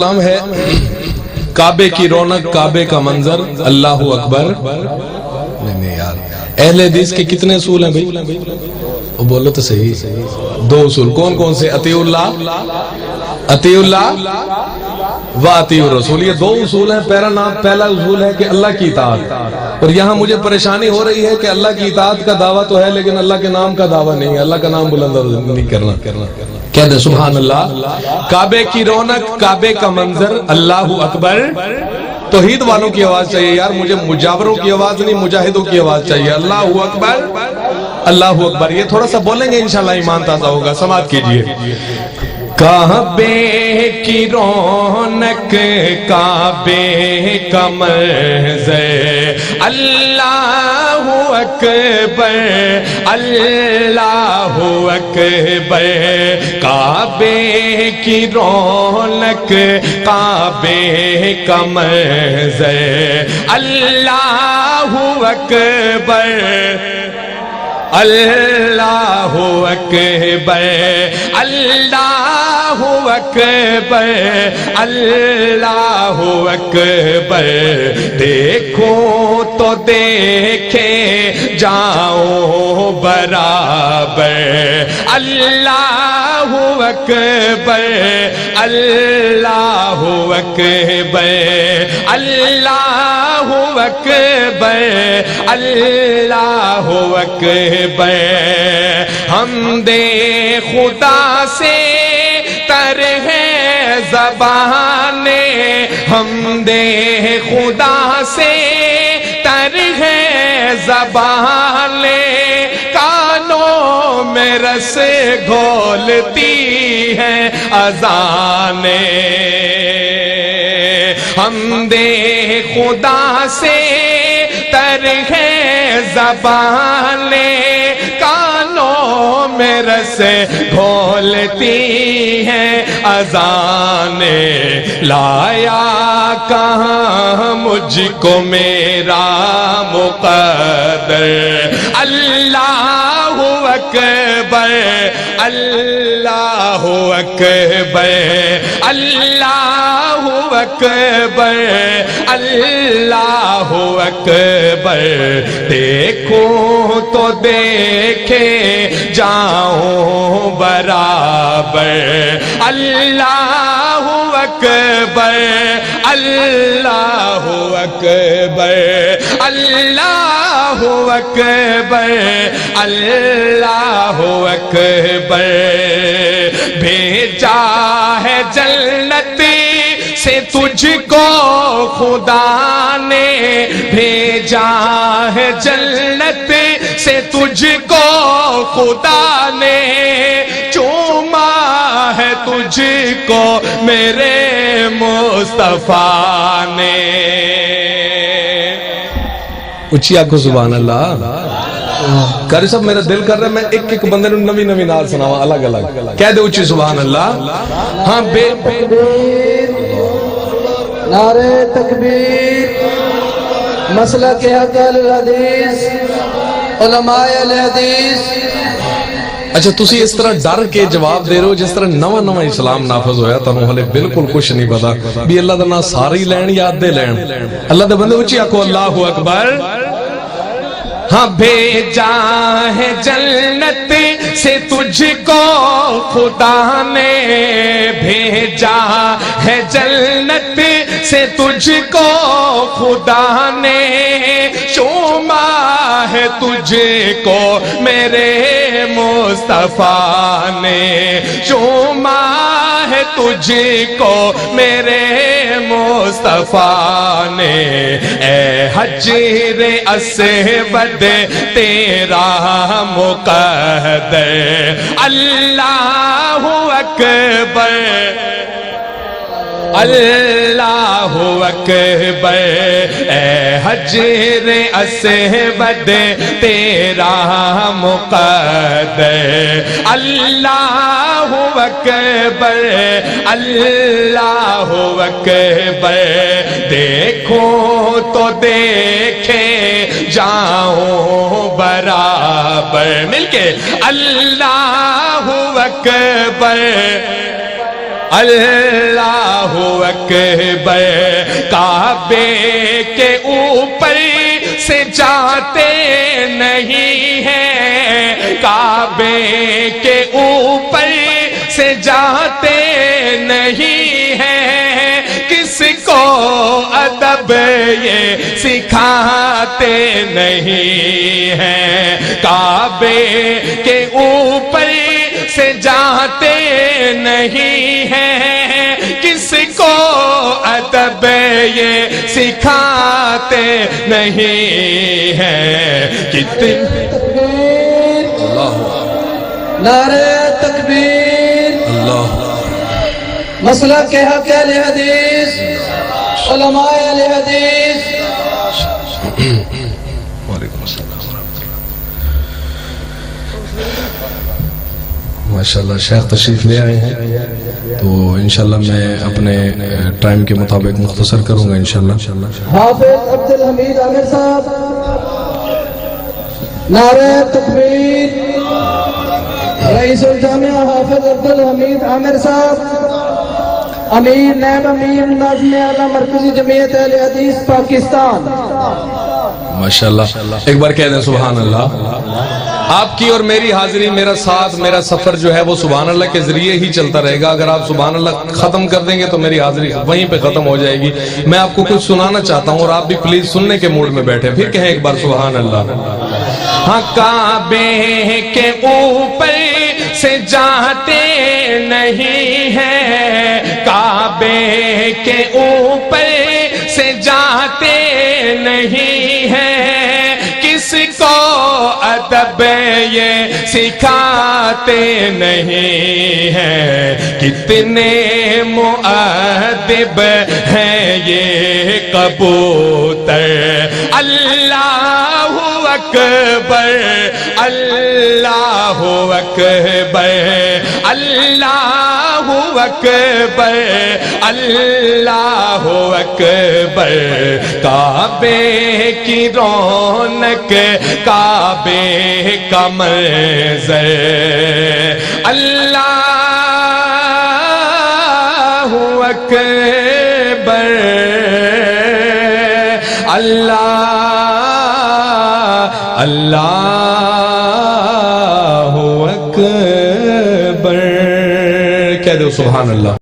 کلام ہے کعبے کی رونق، کعبے کا منظر، اللہ اکبر۔ نہیں یار، اہل حدیث کے کتنے اصول ہیں بھائی؟ وہ بولو تو صحیح۔ دو اصول کون کون سے؟ اطیع اللہ و اطیع الرسول، یہ دو اصول ہیں۔ پہلا اصول ہے کہ اللہ کی اطاعت، اور یہاں مجھے پریشانی ہو رہی ہے کہ اللہ کی اطاعت کا دعویٰ تو ہے لیکن اللہ کے نام کا دعویٰ نہیں ہے۔ اللہ کا نام بلند نہیں کرنا۔ کہہ دے سبحان اللہ۔ کعبے کی رونق، کعبے کا منظر، اللہ اکبر۔ توحید والوں کی آواز چاہیے یار، مجھے مجاوروں کی آواز نہیں، مجاہدوں کی آواز چاہیے۔ اللہ اکبر، اللہ اکبر۔ یہ تھوڑا سا بولیں گے انشاءاللہ ایمان تازہ ہوگا۔ سماعت کیجئے۔ کعبے کی رونق، کعبے کا منظر، اللہ اکبر، اللہ اکبر۔ کعبے کی رونق، کعبے کا منظر، اللہ اکبر، اللہ اکبر، اللہ اکبر، اللہ اکبر۔ دیکھو تو دیکھے جاؤ برابر، اللہ اکبر، اللہ اکبر، اللہ اکبر، اللہ اکبر۔ حمد خدا سے تر ہے زبانیں، حمد خدا سے تر ہے زبانیں، کانوں میں رس گھولتی ہیں اذانیں۔ حمد خدا سے تر ہے زبانیں، کانوں میں رس گھولتی ہیں اذانیں۔ لایا کہاں مجھ کو میرا مقدر، اللہ اکبر، اللہ اکبر، اللہ اکبر، اللہ اکبر۔ دیکھو تو دیکھے جاؤ برابر، اللہ اکبر، اللہ اکبر، اللہ اکبر، اللہ اکبر۔ بھیجا ہے جنت سے تجھ کو خدا نے، بھیجا ہے جنت سے تجھ کو خدا نے، چوما ہے تجھ کو میرے مصطفیٰ نے۔ اچھی آنکھوں سبحان اللہ۔ قاری صاحب میرا دل کر رہا ہے میں ایک ایک بندے نو نوی نوی نال سناواں الگ الگ۔ کہہ دے اچھی سبحان اللہ۔ ہاں بے نعرہ تکبیر، مسلک حق الحدیث، علماء الحدیث۔ اچھا تسی اس طرح ڈر کے جواب دے رہے ہو جس طرح نواں نواں اسلام نافذ ہویا تانوں ہلے بالکل کچھ نہیں پتا بھی اللہ دا نام ساری لین یا ادھے لین۔ اللہ دے بندے اچھی آکھو اللہ اکبر۔ ہاں بھیجا ہے جنت سے تجھ کو خدا نے، بھیجا ہے جنت سے تجھ کو خدا نے، چوما ہے تجھ کو میرے مصطفیٰ نے، چوما ہے تجھ کو میرے مصطفیٰ نے۔ اے حجر اسود تیرا مقدر، اللہ اکبر، اللہ اکبر۔ اے حجر اسود تیرا مقدر، اللہ اکبر، اللہ اکبر۔ دیکھو تو دیکھے جاؤ برابر، مل کے اللہ اکبر، اللہ اکبر کعبے کے اوپر سے جاتے نہیں ہیں، کعبے کے اوپر سے جاتے نہیں ہیں، کس کو ادب یہ سکھاتے نہیں ہیں، کعبے کے اوپر سے جاتے نہیں ہیں، کس کو ادب یہ سکھاتے نہیں ہیں۔ تکبیر، اللہ نعرہ تکبیر، اللہ مسلک کے حق اہل حدیث، علماء اہل حدیث۔ وعلیکم السلام ورحمۃ اللہ۔ ماشاءاللہ شیخ تشریف لے آئے ہیں تو انشاءاللہ میں اپنے ٹائم کے مطابق مختصر کروں گا انشاءاللہ۔ حافظ عبد الحمید عامر صاحب، نعرہ تکبیر۔ رئیس الجامعہ حافظ عبد الحمید عامر صاحب، امیر نائب امیر ناظم اعلیٰ مرکزی جمعیت اہل حدیث پاکستان۔ ماشاءاللہ ایک بار کہہ دیں سبحان اللہ۔ آپ کی اور میری حاضری، میرا ساتھ، میرا سفر جو ہے وہ سبحان اللہ کے ذریعے ہی چلتا رہے گا۔ اگر آپ سبحان اللہ ختم کر دیں گے تو میری حاضری وہیں پہ ختم ہو جائے گی۔ میں آپ کو کچھ سنانا چاہتا ہوں اور آپ بھی پلیز سننے کے موڈ میں بیٹھے، پھر کہیں ایک بار سبحان اللہ۔ ہاں کعبے کے اوپر سے جاتے نہیں ہیں، کعبے کے اوپر سے جاتے نہیں ہیں، کس کو ادب یہ سکھاتے نہیں ہیں، کتنے مؤدب ہیں یہ کبوتر، اللہ اکبر اللہ اکبر اللہ اکبر اللہ اکبر، کعبے کی رونق کعبے کا منظر، اللہ اکبر اللہ اکبر، کہہ دو سبحان اللہ۔